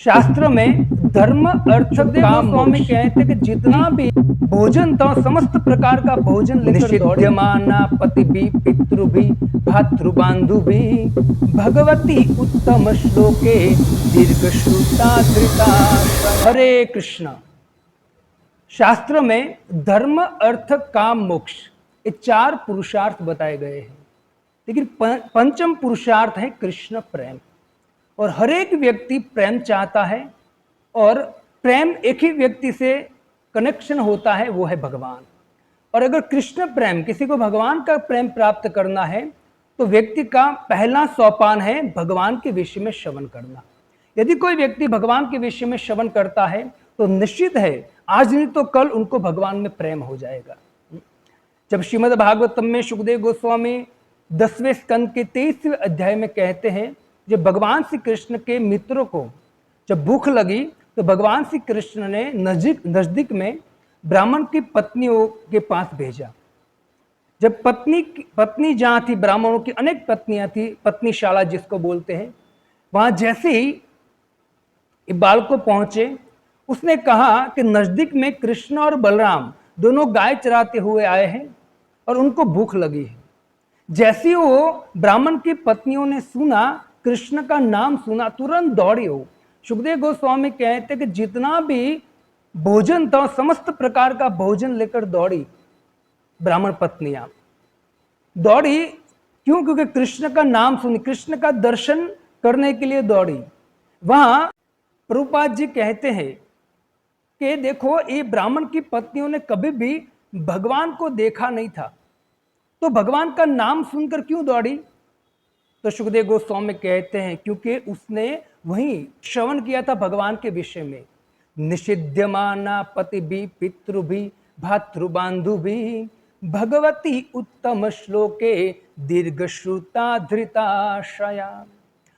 शास्त्र में धर्म अर्थ काम स्वामी कहते हैं कि जितना भी भोजन था समस्त प्रकार का भोजन निषिध्यमाना पति भी पितृ भी भातृबांधु भी भगवती उत्तम श्लोके दीर्घ श्रुता धृता। हरे कृष्ण। शास्त्र में धर्म अर्थ काम मोक्ष ये चार पुरुषार्थ बताए गए हैं, लेकिन पंचम पुरुषार्थ है कृष्ण प्रेम। और हर एक व्यक्ति प्रेम चाहता है और प्रेम एक ही व्यक्ति से कनेक्शन होता है, वो है भगवान। और अगर कृष्ण प्रेम, किसी को भगवान का प्रेम प्राप्त करना है तो व्यक्ति का पहला सोपान है भगवान के विषय में श्रवण करना। यदि कोई व्यक्ति भगवान के विषय में श्रवण करता है तो निश्चित है आज नहीं तो कल उनको भगवान में प्रेम हो जाएगा। जब श्रीमद् भागवतम में सुखदेव गोस्वामी 10वें स्कंद के 23वें अध्याय में कहते हैं, जब भगवान श्री कृष्ण के मित्रों को जब भूख लगी तो भगवान श्री कृष्ण ने नजदीक में ब्राह्मण की पत्नियों के पास भेजा। जब पत्नी जहां थी, ब्राह्मणों की अनेक पत्नियां थी, पत्नीशाला जिसको बोलते हैं, वहां जैसे ही बालक को पहुंचे, उसने कहा कि नजदीक में कृष्ण और बलराम दोनों गाय चराते हुए आए हैं और उनको भूख लगी है। जैसे ही वो ब्राह्मण की पत्नियों ने सुना, कृष्ण का नाम सुना, तुरंत दौड़ी हो। सुखदेव गोस्वामी कहते कि जितना भी भोजन था समस्त प्रकार का भोजन लेकर दौड़ी ब्राह्मण पत्नियां। दौड़ी क्यों? क्योंकि कृष्ण का नाम सुनी, कृष्ण का दर्शन करने के लिए दौड़ी। वहां प्रभुपाद जी कहते हैं कि देखो, ये ब्राह्मण की पत्नियों ने कभी भी भगवान को देखा नहीं था, तो भगवान का नाम सुनकर क्यों दौड़ी? तो सुखदेव गोस्वामी कहते हैं क्योंकि उसने वहीं श्रवण किया था भगवान के विषय में। निषिध्यमाना पति भी पितृ भी भातृबांधु भी भगवती उत्तम श्लोके दीर्घ श्रुता धृताशया।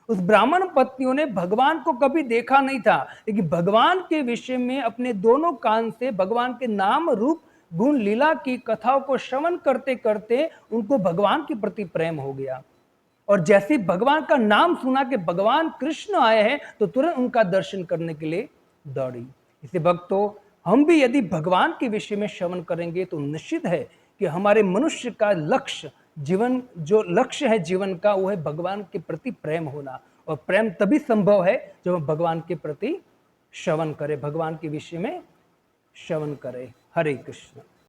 उस ब्राह्मण पत्नियों ने भगवान को कभी देखा नहीं था, लेकिन भगवान के विषय में अपने दोनों कान से भगवान के नाम रूप गुण लीला की कथाओं को श्रवण करते करते उनको भगवान के प्रति प्रेम हो गया। और जैसे भगवान का नाम सुना कि भगवान कृष्ण आए हैं तो तुरंत उनका दर्शन करने के लिए दौड़ी। इसे भक्तों, हम भी यदि भगवान के विषय में श्रवण करेंगे तो निश्चित है कि हमारे मनुष्य का लक्ष्य, जीवन जो लक्ष्य है जीवन का, वो है भगवान के प्रति प्रेम होना। और प्रेम तभी संभव है जब हम भगवान के प्रति श्रवण करें, भगवान के विषय में श्रवण करें। हरे कृष्ण।